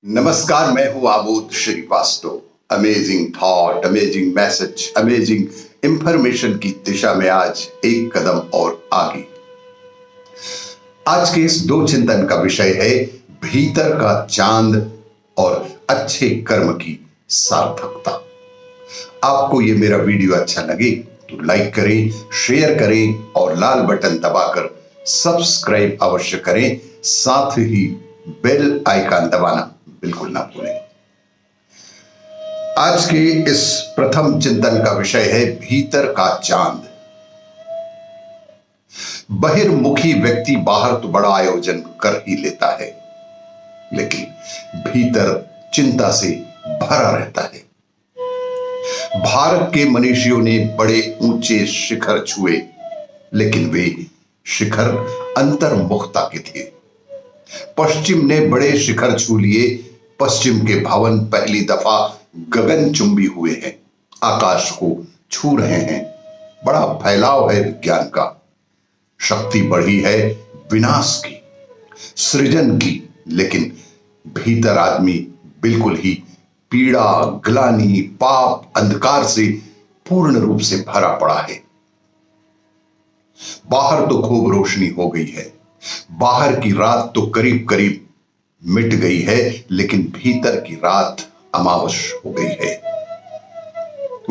नमस्कार, मैं हूं Abodh Srivastava. Amazing thought, amazing message, amazing information की दिशा में आज एक कदम और आगे। आज के इस दो चिंतन का विषय है भीतर का चांद और अच्छे कर्म की सार्थकता। आपको ये मेरा वीडियो अच्छा लगे तो लाइक करें, शेयर करें और लाल बटन दबाकर सब्सक्राइब अवश्य करें। साथ ही बेल आइकन दबाना बिल्कुल ना भूलें। आज के इस प्रथम चिंतन का विषय है भीतर का चांद। बहिर्मुखी व्यक्ति बाहर तो बड़ा आयोजन कर ही लेता है, लेकिन भीतर चिंता से भरा रहता है। भारत के मनीषियों ने बड़े ऊंचे शिखर छुए, लेकिन वे शिखर अंतर्मुखता के थे। पश्चिम ने बड़े शिखर छू लिए, पश्चिम के भवन पहली दफा गगनचुंबी हुए हैं, आकाश को छू रहे हैं। बड़ा फैलाव है विज्ञान का, शक्ति बढ़ी है विनाश की, सृजन की, लेकिन भीतर आदमी बिल्कुल ही पीड़ा, ग्लानि, पाप, अंधकार से पूर्ण रूप से भरा पड़ा है। बाहर तो खूब रोशनी हो गई है, बाहर की रात तो करीब करीब मिट गई है, लेकिन भीतर की रात अमावस हो गई है।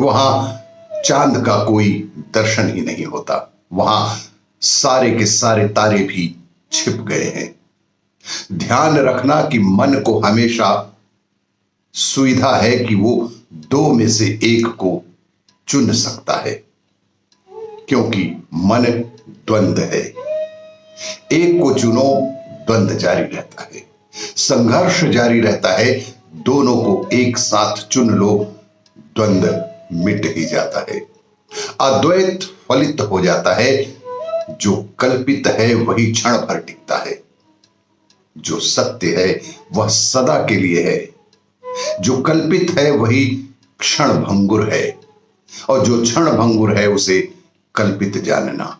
वहां चांद का कोई दर्शन ही नहीं होता, वहां सारे के सारे तारे भी छिप गए हैं। ध्यान रखना कि मन को हमेशा सुविधा है कि वो दो में से एक को चुन सकता है, क्योंकि मन द्वंद्व है। एक को चुनो, द्वंद्व जारी रहता है, संघर्ष जारी रहता है। दोनों को एक साथ चुन लो, द्वंद्व मिट ही जाता है, अद्वैत फलित हो जाता है। जो कल्पित है वही क्षण भर टिकता है, जो सत्य है वह सदा के लिए है। जो कल्पित है वही क्षण भंगुर है, और जो क्षण भंगुर है उसे कल्पित जानना,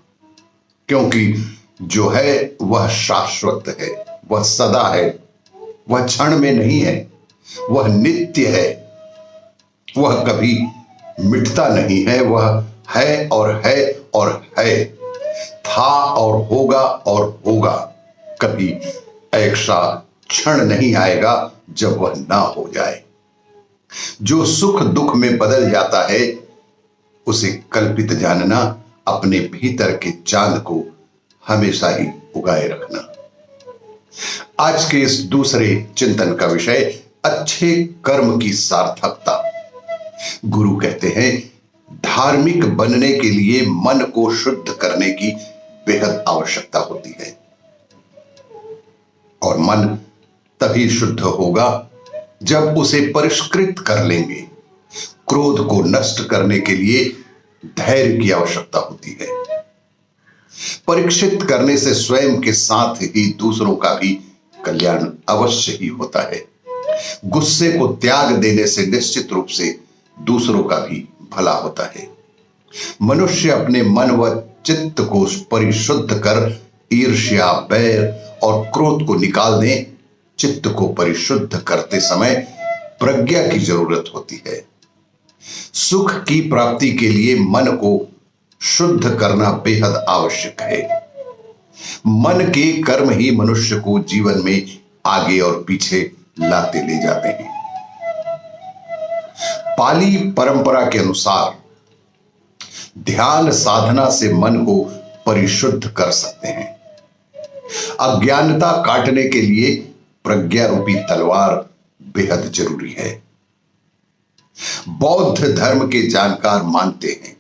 क्योंकि जो है वह शाश्वत है, वह सदा है, वह क्षण में नहीं है, वह नित्य है, वह कभी मिटता नहीं है। वह है और है और है, था और होगा। कभी ऐसा क्षण नहीं आएगा जब वह ना हो जाए। जो सुख दुख में बदल जाता है उसे कल्पित जानना, अपने भीतर के चांद को हमेशा ही उगाए रखना। आज के इस दूसरे चिंतन का विषय अच्छे कर्म की सार्थकता। गुरु कहते हैं धार्मिक बनने के लिए मन को शुद्ध करने की बेहद आवश्यकता होती है, और मन तभी शुद्ध होगा जब उसे परिष्कृत कर लेंगे। क्रोध को नष्ट करने के लिए धैर्य की आवश्यकता होती है। परीक्षित करने से स्वयं के साथ ही दूसरों का भी कल्याण अवश्य ही होता है। गुस्से को त्याग देने से निश्चित रूप से दूसरों का भी भला होता है। मनुष्य अपने मन व चित्त को परिशुद्ध कर ईर्ष्या, बैर और क्रोध को निकाल दें। चित्त को परिशुद्ध करते समय प्रज्ञा की जरूरत होती है। सुख की प्राप्ति के लिए मन को शुद्ध करना बेहद आवश्यक है। मन के कर्म ही मनुष्य को जीवन में आगे और पीछे लाते ले जाते हैं। पाली परंपरा के अनुसार ध्यान साधना से मन को परिशुद्ध कर सकते हैं। अज्ञानता काटने के लिए प्रज्ञा रूपी तलवार बेहद जरूरी है। बौद्ध धर्म के जानकार मानते हैं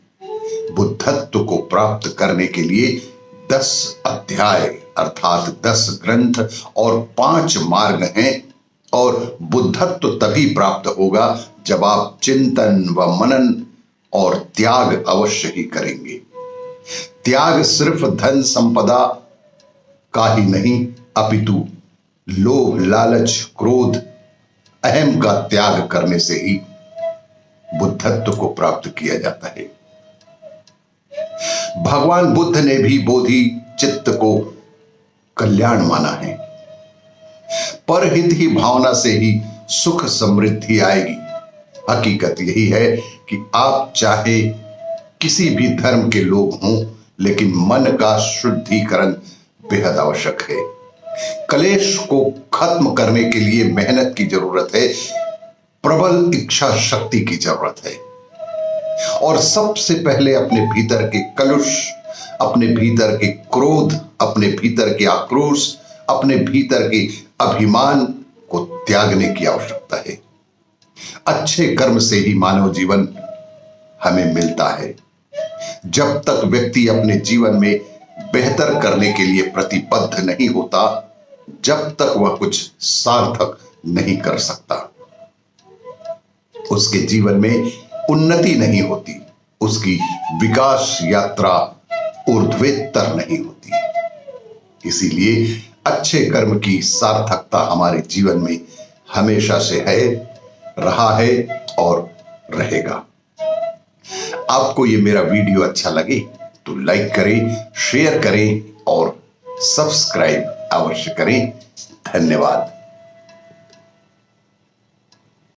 बुद्धत्व को प्राप्त करने के लिए 10 अध्याय अर्थात 10 ग्रंथ और 5 मार्ग हैं, और बुद्धत्व तभी प्राप्त होगा जब आप चिंतन व मनन और त्याग अवश्य ही करेंगे। त्याग सिर्फ धन संपदा का ही नहीं, अपितु लोभ, लालच, क्रोध, अहम का त्याग करने से ही बुद्धत्व को प्राप्त किया जाता है। भगवान बुद्ध ने भी बोधि चित्त को कल्याण माना है। परहित ही भावना से ही सुख समृद्धि आएगी। हकीकत यही है कि आप चाहे किसी भी धर्म के लोग हों, लेकिन मन का शुद्धिकरण बेहद आवश्यक है। कलेश को खत्म करने के लिए मेहनत की जरूरत है, प्रबल इच्छा शक्ति की जरूरत है, और सबसे पहले अपने भीतर के कलुष, अपने भीतर के क्रोध, अपने भीतर के आक्रोश, अपने भीतर के अभिमान को त्यागने की आवश्यकता है। अच्छे कर्म से ही मानव जीवन हमें मिलता है। जब तक व्यक्ति अपने जीवन में बेहतर करने के लिए प्रतिबद्ध नहीं होता, जब तक वह कुछ सार्थक नहीं कर सकता, उसके जीवन में उन्नति नहीं होती, उसकी विकास यात्रा ऊर्ध्वेत्तर नहीं होती। इसीलिए अच्छे कर्म की सार्थकता हमारे जीवन में हमेशा से है, रहा है और रहेगा। आपको ये मेरा वीडियो अच्छा लगे तो लाइक करें, शेयर करें और सब्सक्राइब अवश्य करें। धन्यवाद।